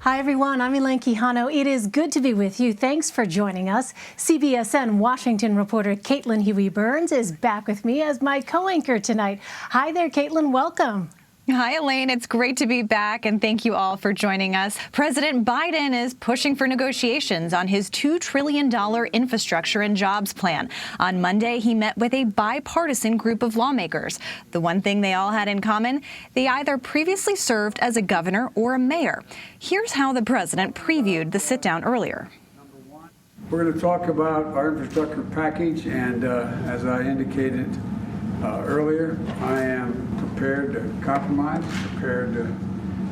Hi, everyone. I'm Elaine Quijano. It is good to be with you. Thanks for joining us. CBSN Washington reporter Caitlin Huey-Burns is back with me as my co-anchor tonight. Hi there, Caitlin. Welcome. Hi, Elaine. It's great to be back, and thank you all for joining us. President Biden is pushing for negotiations on his $2 trillion infrastructure and jobs plan. On Monday, he met with a bipartisan group of lawmakers. The one thing they all had in common, they either previously served as a governor or a mayor. Here's how the president previewed the sit-down earlier. We're going to talk about our infrastructure package, and as I indicated earlier, I am prepared to compromise, prepared to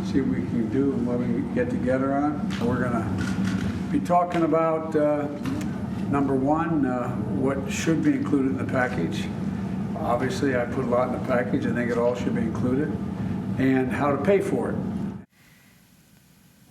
see what we can do and what we can get together on. We're going to be talking about, number one, what should be included in the package. Obviously, I put a lot in the package. I think it all should be included, and how to pay for it.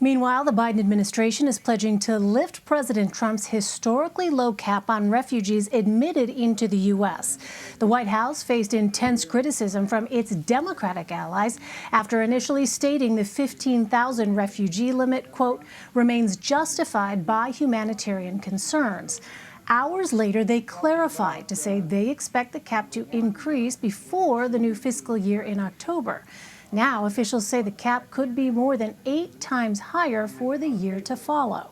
Meanwhile, the Biden administration is pledging to lift President Trump's historically low cap on refugees admitted into the U.S. The White House faced intense criticism from its Democratic allies after initially stating the 15,000 refugee limit, quote, remains justified by humanitarian concerns. Hours later, they clarified to say they expect the cap to increase before the new fiscal year in October. Now, officials say the cap could be more than 8 times higher for the year to follow.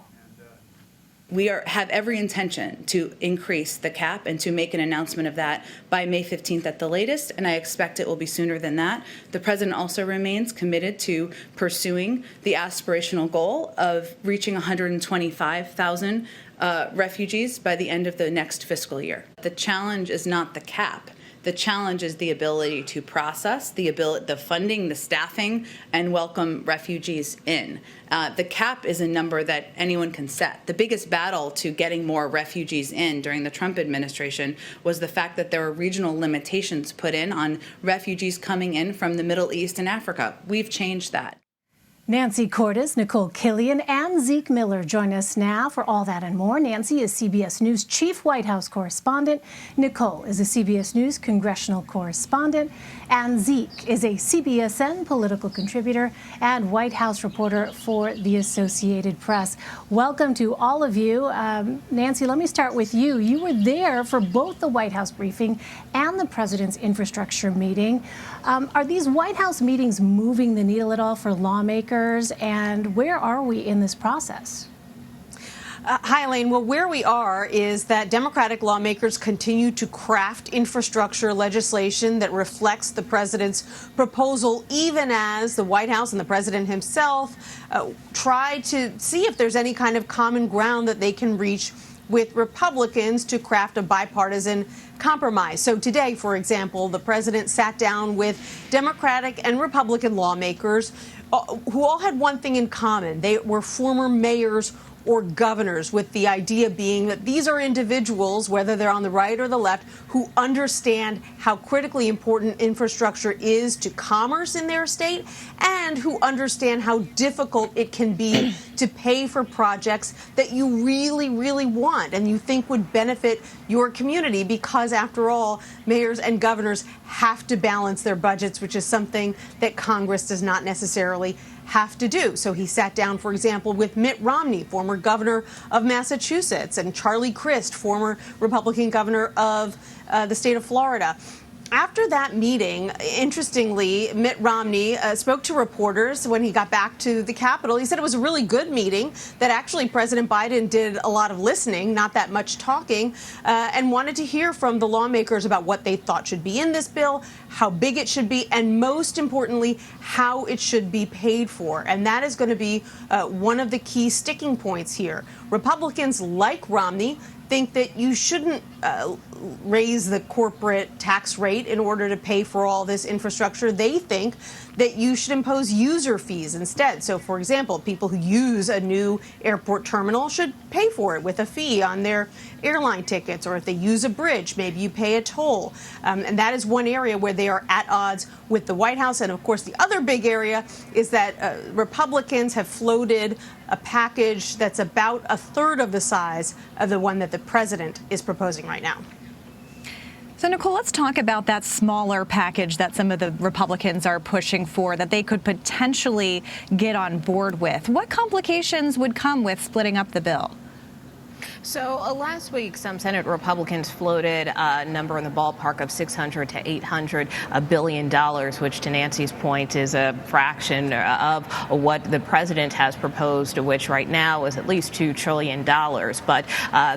We have every intention to increase the cap and to make an announcement of that by May 15th at the latest, and I expect it will be sooner than that. The president also remains committed to pursuing the aspirational goal of reaching 125,000 refugees by the end of the next fiscal year. The challenge is not the cap. The challenge is the ability to process, the funding, the staffing, and welcome refugees in. The cap is a number that anyone can set. The biggest battle to getting more refugees in during the Trump administration was the fact that there were regional limitations put in on refugees coming in from the Middle East and Africa. We've changed that. Nancy Cordes, Nikole, Killion, and Zeke Miller join us now for all that and more. Nancy is CBS News chief White House correspondent. Nikole is a CBS News congressional correspondent. And Zeke is a CBSN political contributor and White House reporter for the Associated Press. Welcome to all of you. Nancy, let me start with you. You were there for both the White House briefing and the president's infrastructure meeting. Are these White House meetings moving the needle at all for lawmakers? And where are we in this process? Hi, Elaine. Well, where we are is that Democratic lawmakers continue to craft infrastructure legislation that reflects the president's proposal, even as the White House and the president himself try to see if there's any kind of common ground that they can reach with Republicans to craft a bipartisan compromise. So today, for example, the president sat down with Democratic and Republican lawmakers who all had one thing in common. They were former mayors or governors, with the idea being that these are individuals, whether they're on the right or the left, who understand how critically important infrastructure is to commerce in their state and who understand how difficult it can be to pay for projects that you really, really want and you think would benefit your community, because after all, mayors and governors have to balance their budgets, which is something that Congress does not necessarily have to do. So he sat down, for example, with Mitt Romney, former governor of Massachusetts, and Charlie Crist, former Republican governor of the state of Florida. After that meeting, interestingly, Mitt Romney spoke to reporters when he got back to the Capitol. He said it was a really good meeting, that actually President Biden did a lot of listening, not that much talking, and wanted to hear from the lawmakers about what they thought should be in this bill, how big it should be, and most importantly, how it should be paid for. And that is going to be one of the key sticking points here. Republicans, like Romney, think that you shouldn't raise the corporate tax rate in order to pay for all this infrastructure. They think that you should impose user fees instead. So, for example, people who use a new airport terminal should pay for it with a fee on their airline tickets, or if they use a bridge, maybe you pay a toll. And that is one area where they are at odds with the White House. And of course, the other big area is that Republicans have floated a package that's about a third of the size of the one that the president is proposing right now. So, Nikole, let's talk about that smaller package that some of the Republicans are pushing for that they could potentially get on board with. What complications would come with splitting up the bill? So last week, some Senate Republicans floated a number in the ballpark of $600 to $800 billion, which, to Nancy's point, is a fraction of what the president has proposed, which right now is at least $2 trillion. But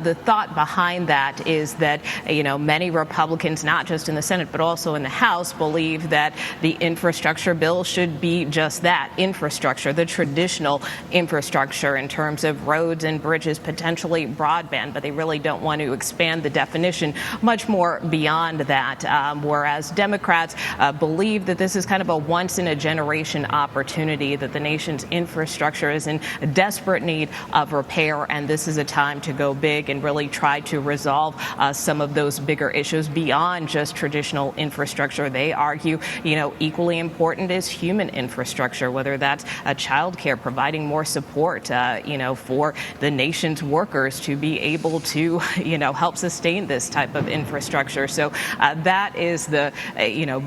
the thought behind that is that, many Republicans, not just in the Senate, but also in the House, believe that the infrastructure bill should be just that, infrastructure, the traditional infrastructure in terms of roads and bridges, potentially broadband, but they really don't want to expand the definition much more beyond that. Whereas Democrats believe that this is kind of a once-in-a-generation opportunity, that the nation's infrastructure is in desperate need of repair, and this is a time to go big and really try to resolve some of those bigger issues beyond just traditional infrastructure. They argue, equally important is human infrastructure, whether that's child care, providing more support, for the nation's workers to be able to, help sustain this type of infrastructure. So that is the,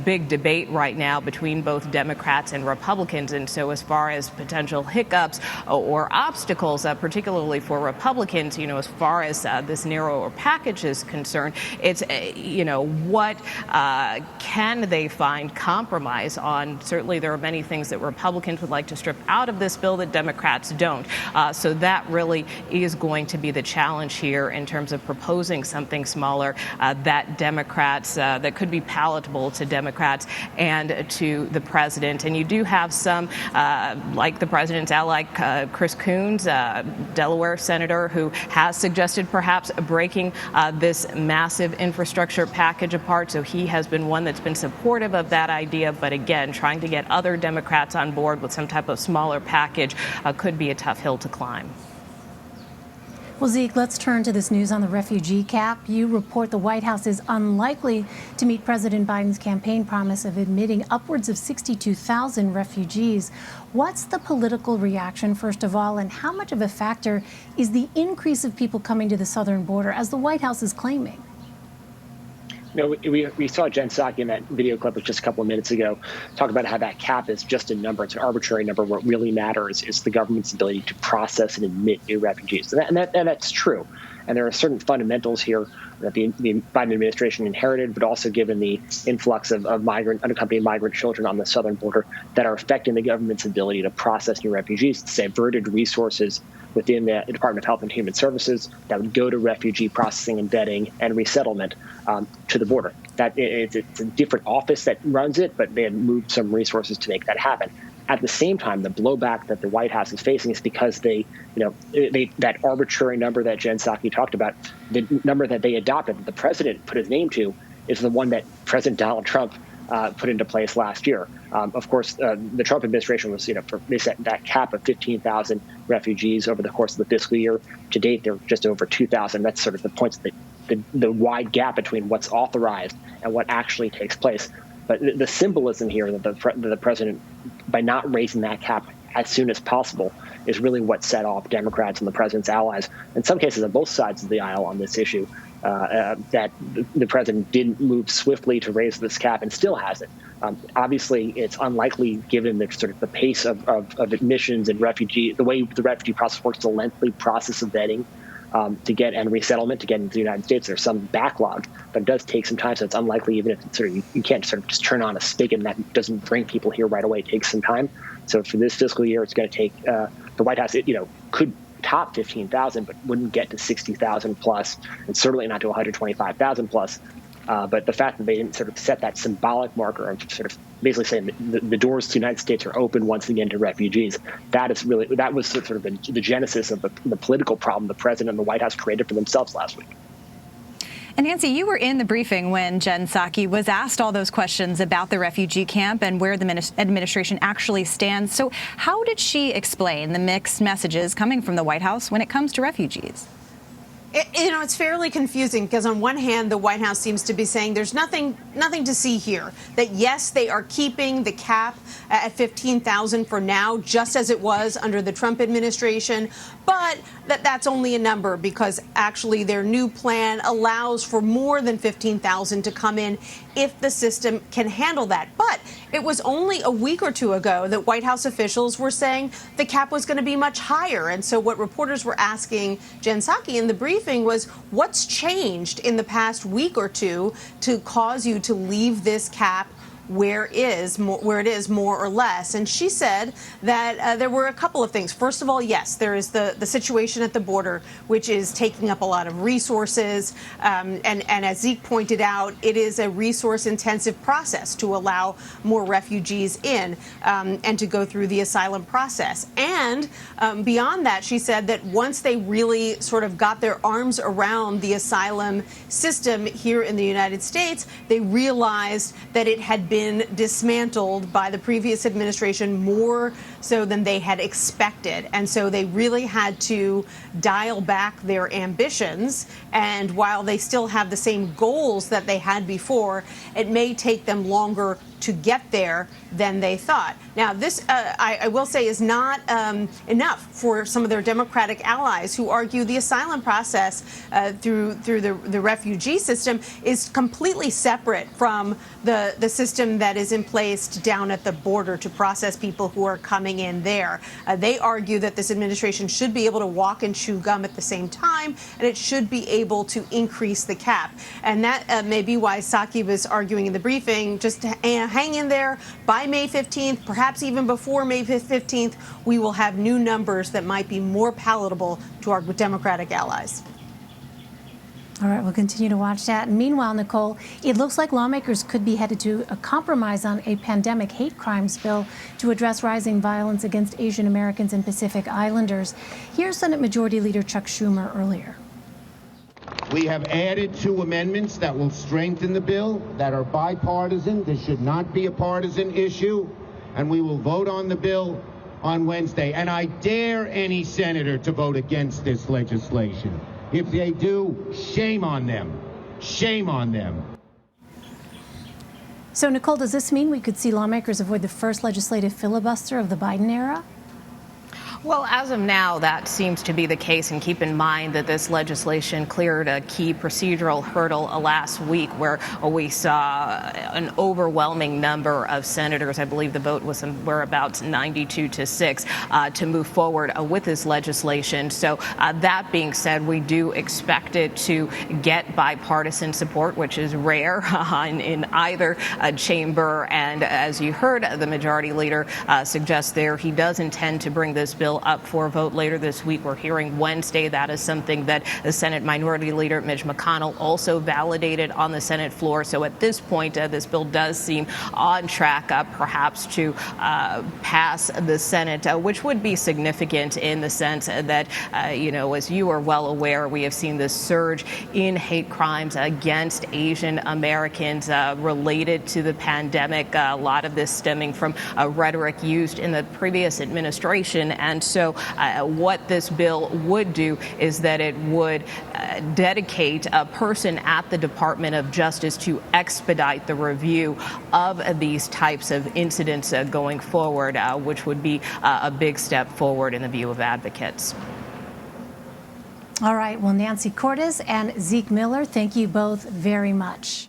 big debate right now between both Democrats and Republicans. And so as far as potential hiccups or obstacles, particularly for Republicans, as far as this narrower package is concerned, it's, what can they find compromise on? Certainly there are many things that Republicans would like to strip out of this bill that Democrats don't. So that really is going to be the challenge here in terms of proposing something smaller that Democrats, that could be palatable to Democrats and to the president. And you do have some, like the president's ally, Chris Coons, Delaware senator, who has suggested perhaps breaking this massive infrastructure package apart. So he has been one that's been supportive of that idea. But again, trying to get other Democrats on board with some type of smaller package could be a tough hill to climb. Well, Zeke, let's turn to this news on the refugee cap. You report the White House is unlikely to meet President Biden's campaign promise of admitting upwards of 62,000 refugees. What's the political reaction, first of all, and how much of a factor is the increase of people coming to the southern border, as the White House is claiming? We saw Jen Psaki in that video clip just a couple of minutes ago talk about how that cap is just a number. It's an arbitrary number. What really matters is the government's ability to process and admit new refugees. And that's true. And there are certain fundamentals here that the Biden administration inherited, but also given the influx of unaccompanied migrant children on the southern border that are affecting the government's ability to process new refugees. It's diverted resources within the Department of Health and Human Services that would go to refugee processing and vetting and resettlement to the border. It's a different office that runs it, but they had moved some resources to make that happen. At the same time, the blowback that the White House is facing is because that arbitrary number that Jen Psaki talked about, the number that they adopted, that the president put his name to, is the one that President Donald Trump put into place last year. Of course, the Trump administration was, they set that cap of 15,000 refugees over the course of the fiscal year. To date, they're just over 2,000. That's sort of the points that the wide gap between what's authorized and what actually takes place. But the symbolism here that the president, by not raising that cap as soon as possible, is really what set off Democrats and the president's allies, in some cases on both sides of the aisle on this issue, that the president didn't move swiftly to raise this cap and still hasn't. Obviously, it's unlikely, given the sort of the pace of admissions and the way the refugee process works, the lengthy process of vetting to get and resettlement to get into the United States. There's some backlog, but it does take some time. So it's unlikely, even if it's you can't sort of just turn on a spigot and that doesn't bring people here right away. It takes some time. So for this fiscal year, it's going to take the White House, could top 15,000, but wouldn't get to 60,000 plus, and certainly not to 125,000 plus. But the fact that they didn't sort of set that symbolic marker of sort of basically saying that the doors to the United States are open once again to refugees, that was sort of the genesis of the political problem the president and the White House created for themselves last week. And Nancy, you were in the briefing when Jen Psaki was asked all those questions about the refugee camp and where the administration actually stands. So how did she explain the mixed messages coming from the White House when it comes to refugees? It's fairly confusing because on one hand, the White House seems to be saying there's nothing to see here. That yes, they are keeping the cap at 15,000 for now, just as it was under the Trump administration, but that's only a number because actually their new plan allows for more than 15,000 to come in if the system can handle that. But it was only a week or two ago that White House officials were saying the cap was going to be much higher. And so what reporters were asking Jen Psaki in the briefing was, what's changed in the past week or two to cause you to leave this cap where it is more or less? And she said that there were a couple of things. First of all, yes, there is the situation at the border, which is taking up a lot of resources. And as Zeke pointed out, it is a resource-intensive process to allow more refugees in and to go through the asylum process. And beyond that, she said that once they really sort of got their arms around the asylum system here in the United States, they realized that it had been dismantled by the previous administration more so than they had expected. And so they really had to dial back their ambitions. And while they still have the same goals that they had before, it may take them longer to get there than they thought. Now, this, I will say, is not enough for some of their Democratic allies who argue the asylum process through the refugee system is completely separate from the system that is in place down at the border to process people who are coming in there. They argue that this administration should be able to walk and chew gum at the same time, and it should be able to increase the cap. And that may be why Psaki was arguing in the briefing, just to hang in there. By May 15th, perhaps even before May 15th, we will have new numbers that might be more palatable to our Democratic allies. All right, we'll continue to watch that. And meanwhile, Nikole, it looks like lawmakers could be headed to a compromise on a pandemic hate crimes bill to address rising violence against Asian Americans and Pacific Islanders. Here's Senate Majority Leader Chuck Schumer earlier. We have added 2 amendments that will strengthen the bill, that are bipartisan. This should not be a partisan issue, and we will vote on the bill on Wednesday. And I dare any senator to vote against this legislation. If they do, shame on them. Shame on them. So, Nikole, does this mean we could see lawmakers avoid the first legislative filibuster of the Biden era? Well, as of now, that seems to be the case. And keep in mind that this legislation cleared a key procedural hurdle last week where we saw an overwhelming number of senators, I believe the vote was somewhere about 92-6, to move forward with this legislation. So that being said, we do expect it to get bipartisan support, which is rare in either chamber. And as you heard, the majority leader suggest there he does intend to bring this bill up for a vote later this week. We're hearing Wednesday. That is something that the Senate Minority Leader Mitch McConnell also validated on the Senate floor. So at this point, this bill does seem on track, perhaps to pass the Senate, which would be significant in the sense that, as you are well aware, we have seen this surge in hate crimes against Asian Americans related to the pandemic. A lot of this stemming from rhetoric used in the previous administration. And so what this bill would do is that it would dedicate a person at the Department of Justice to expedite the review of these types of incidents going forward, which would be a big step forward in the view of advocates. All right. Well, Nancy Cordes and Zeke Miller, thank you both very much.